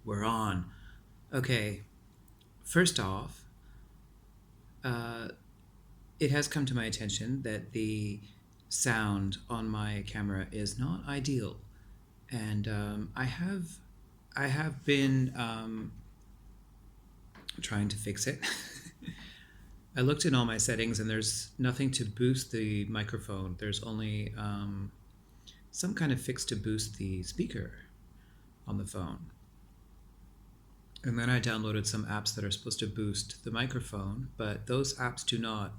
We're on. Okay, first off, uh, it has come to my attention that the sound on my camera is not ideal, and I have been trying to fix it. I looked in all my settings, and there's nothing to boost the microphone. There's only some kind of fix to boost the speaker on the phone. And then I downloaded some apps that are supposed to boost the microphone, but those apps do not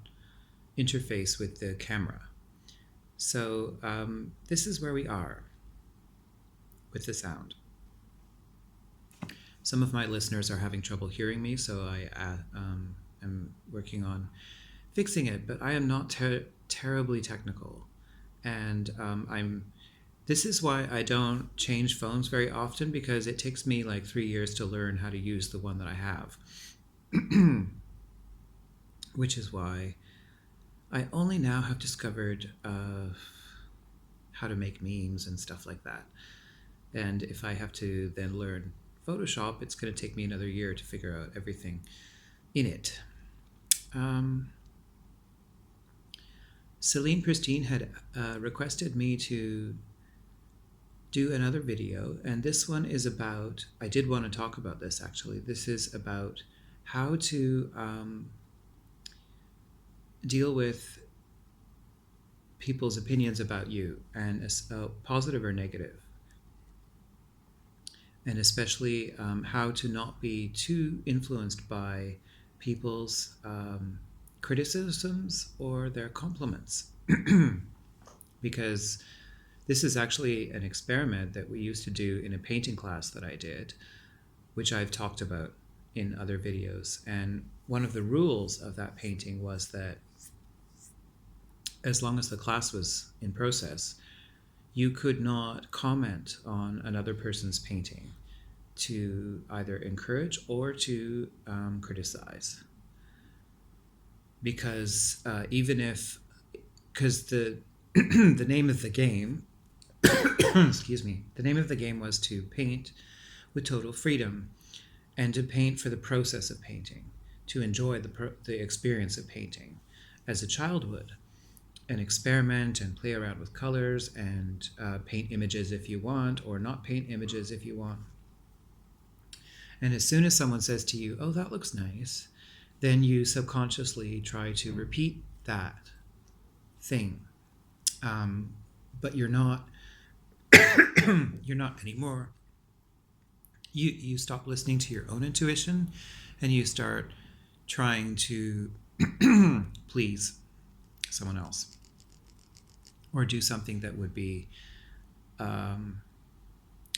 interface with the camera. So this is where we are with the sound. Some of my listeners are having trouble hearing me, so I am working on fixing it. But I am not terribly technical, and I'm. This is why I don't change phones very often, because it takes me like 3 years to learn how to use the one that I have. Which is why I only now have discovered how to make memes and stuff like that. And if I have to then learn Photoshop, it's going to take me another year to figure out everything in it. Celine Pristine had requested me to do another video, and this one is about, I did want to talk about this actually. This is about how to deal with people's opinions about you, and positive or negative, and especially how to not be too influenced by people's criticisms or their compliments. Because this is actually an experiment that we used to do in a painting class that I did, which I've talked about in other videos. And one of the rules of that painting was that as long as the class was in process, you could not comment on another person's painting to either encourage or to criticize. Because because the the name of the game, excuse me, the name of the game was to paint with total freedom, and to paint for the process of painting, to enjoy the experience of painting as a child would, and experiment and play around with colors and paint images if you want, or not paint images if you want. And as soon as someone says to you, "Oh, that looks nice," then you subconsciously try to repeat that thing. But you're not you're not anymore. You stop listening to your own intuition, and you start trying to please someone else, or do something that would be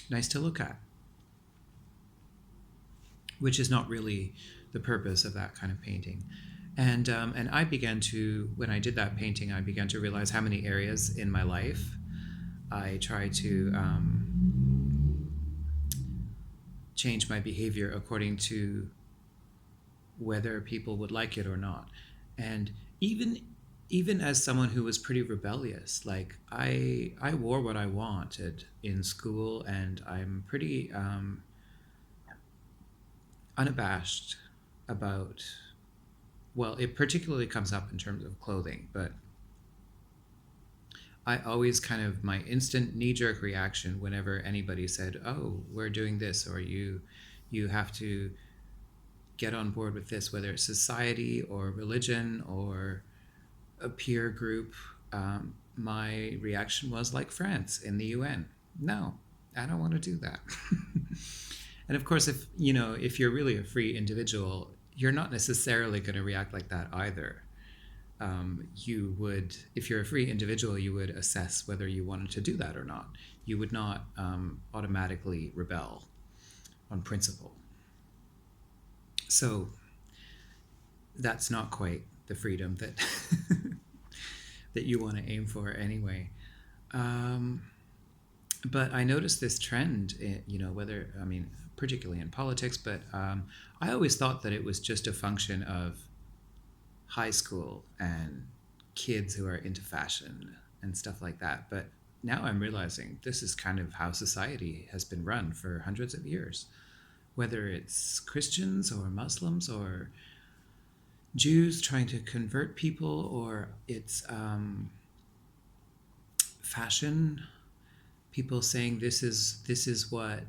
nice to look at, which is not really the purpose of that kind of painting. And I began to, when I did that painting, I began to realize how many areas in my life I try to change my behavior according to whether people would like it or not. And even as someone who was pretty rebellious, like I wore what I wanted in school, and I'm pretty unabashed about, well, it particularly comes up in terms of clothing, but I always kind of, my instant knee-jerk reaction whenever anybody said, "Oh, we're doing this," or you have to get on board with this, whether it's society or religion or a peer group, my reaction was like France in the UN. No, I don't want to do that. And of course, if you're really a free individual, you're not necessarily going to react like that either. You would, if you're a free individual, you would assess whether you wanted to do that or not. You would not automatically rebel on principle. So that's not quite the freedom that that you want to aim for anyway. But I noticed this trend, particularly in politics, but I always thought that it was just a function of high school and kids who are into fashion and stuff like that. But now I'm realizing this is kind of how society has been run for hundreds of years. whether it's Christians or Muslims or Jews trying to convert people, or it's fashion, people saying this is what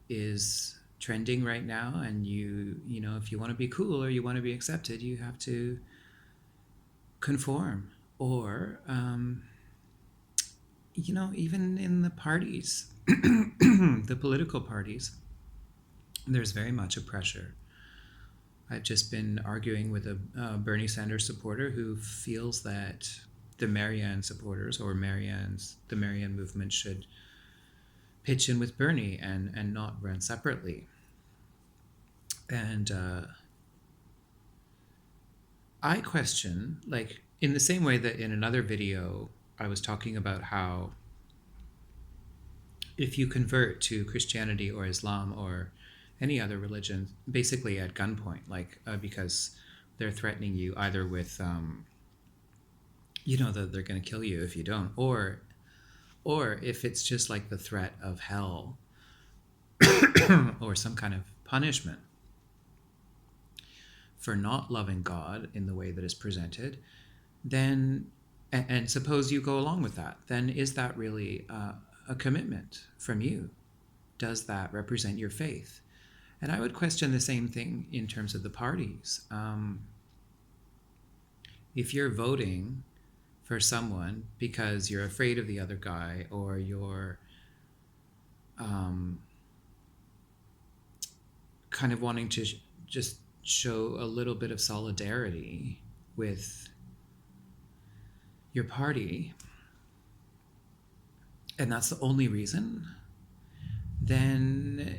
is trending right now, and you know, if you want to be cool or you want to be accepted, you have to conform. Or you know, even in the parties, the political parties, there's very much a pressure. I've just been arguing with a Bernie Sanders supporter who feels that the Marianne supporters, or the Marianne movement, should pitch in with Bernie and not run separately. And I question, like, in the same way that in another video I was talking about how if you convert to Christianity or Islam or any other religion, basically at gunpoint, like because they're threatening you either with, you know, that they're going to kill you if you don't, or if it's just like the threat of hell or some kind of punishment for not loving God in the way that is presented, then, and suppose you go along with that, then is that really a commitment from you? Does that represent your faith? And I would question the same thing in terms of the parties. If you're voting for someone because you're afraid of the other guy, or you're kind of wanting to just show a little bit of solidarity with your party, and that's the only reason, then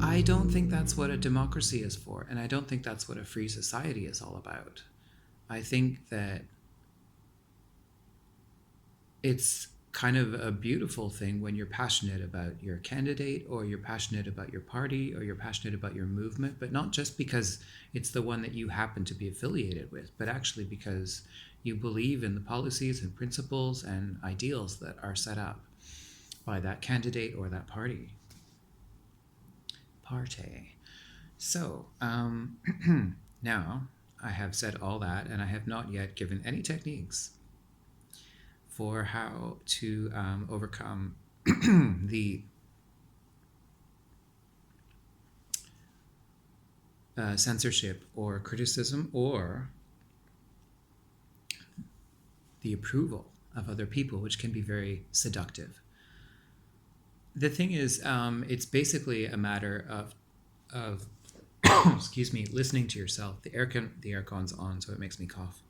I don't think that's what a democracy is for, and I don't think that's what a free society is all about. I think that it's kind of a beautiful thing when you're passionate about your candidate, or you're passionate about your party, or you're passionate about your movement, but not just because it's the one that you happen to be affiliated with, but actually because you believe in the policies and principles and ideals that are set up by that candidate or that party. So now I have said all that, and I have not yet given any techniques for how to overcome the censorship or criticism or the approval of other people, which can be very seductive. The thing is, it's basically a matter of excuse me, listening to yourself. The aircon's on, so it makes me cough.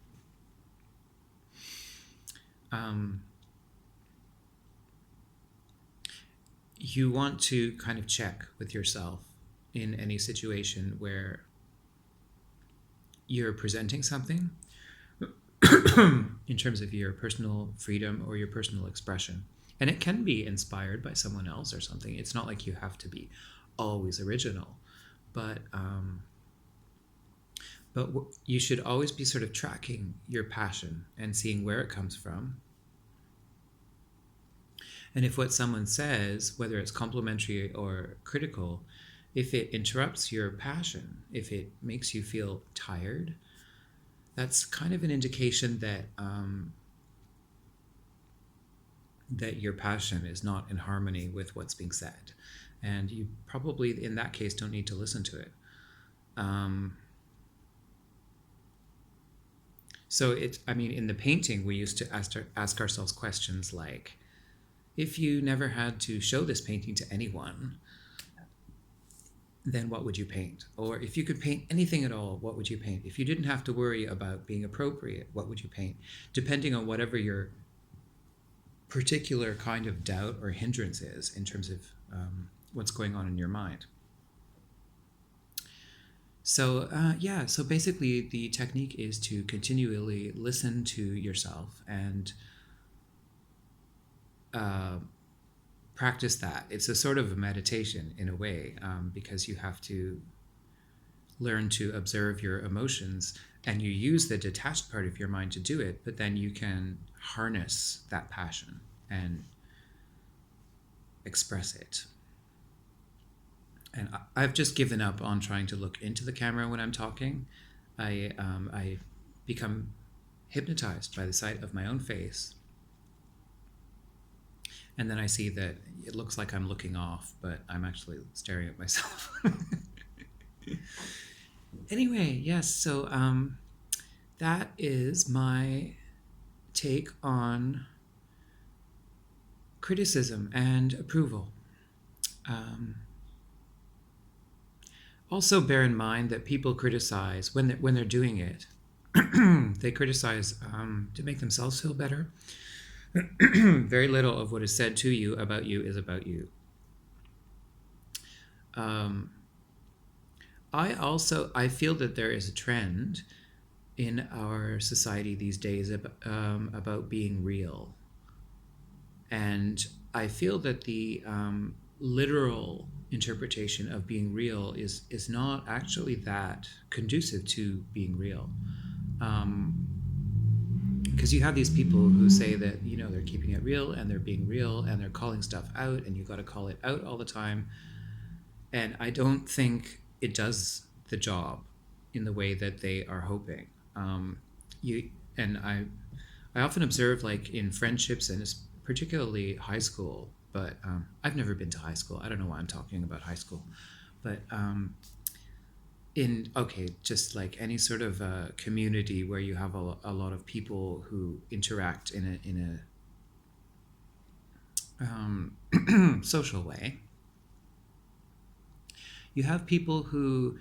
You want to kind of check with yourself in any situation where you're presenting something in terms of your personal freedom or your personal expression. And it can be inspired by someone else or something. It's not like you have to be always original, but you should always be sort of tracking your passion and seeing where it comes from. And if what someone says, whether it's complimentary or critical, if it interrupts your passion, if it makes you feel tired, that's kind of an indication that that your passion is not in harmony with what's being said. And you probably, in that case, don't need to listen to it. So I mean, in the painting, we used to ask ourselves questions like, if you never had to show this painting to anyone, then what would you paint? Or if you could paint anything at all, what would you paint? If you didn't have to worry about being appropriate, what would you paint? Depending on whatever your particular kind of doubt or hindrance is in terms of what's going on in your mind. So so basically the technique is to continually listen to yourself and practice that. It's a sort of a meditation in a way, because you have to learn to observe your emotions, and you use the detached part of your mind to do it, but then you can harness that passion and express it. And I've just given up on trying to look into the camera when I'm talking. I become hypnotized by the sight of my own face, and then I see that it looks like I'm looking off, but I'm actually staring at myself. Anyway, yes, so that is my take on criticism and approval. Also, bear in mind that people criticize when they're doing it. They criticize to make themselves feel better. Very little of what is said to you about you is about you. I feel that there is a trend in our society these days about being real, and I feel that the literal interpretation of being real is not actually that conducive to being real. Because you have these people who say that, you know, they're keeping it real and they're being real and they're calling stuff out, and you got to call it out all the time. And I don't think it does the job in the way that they are hoping. I often observe, like in friendships, and particularly high school, but I've never been to high school. I don't know why I'm talking about high school, but just like any sort of community where you have a lot of people who interact in a social way, you have people who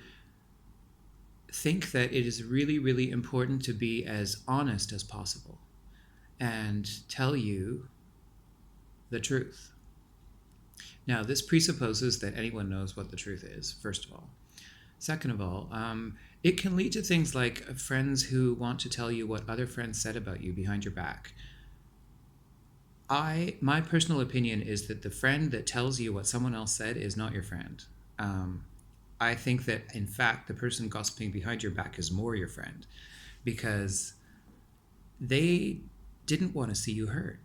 think that it is really, really important to be as honest as possible and tell you the truth. Now, this presupposes that anyone knows what the truth is, first of all. Second of all, it can lead to things like friends who want to tell you what other friends said about you behind your back. My personal opinion is that the friend that tells you what someone else said is not your friend. I think that, in fact, the person gossiping behind your back is more your friend, because they didn't want to see you hurt.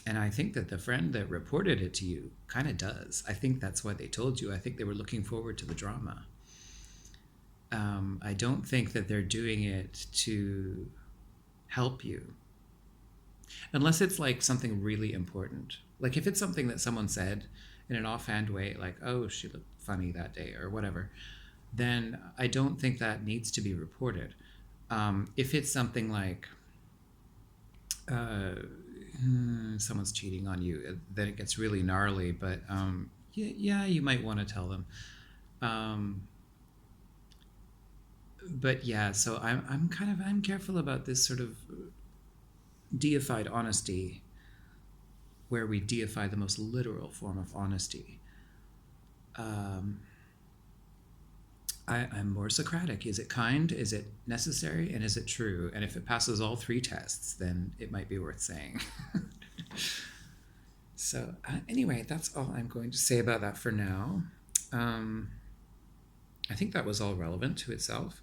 And I think that the friend that reported it to you kind of does. I think that's why they told you. I think they were looking forward to the drama. I don't think that they're doing it to help you. Unless it's like something really important. Like if it's something that someone said in an offhand way, like, oh, she looked funny that day or whatever, then I don't think that needs to be reported. If it's something like someone's cheating on you, then it gets really gnarly, but yeah, you might want to tell them. But yeah, so I'm careful about this sort of deified honesty, where we deify the most literal form of honesty. I'm more Socratic. Is it kind? Is it necessary? And is it true? And if it passes all three tests, then it might be worth saying. So anyway, that's all I'm going to say about that for now. I think that was all relevant to itself.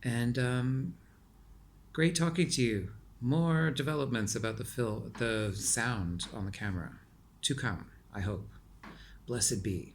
And great talking to you. More developments about the sound on the camera to come, I hope. Blessed be.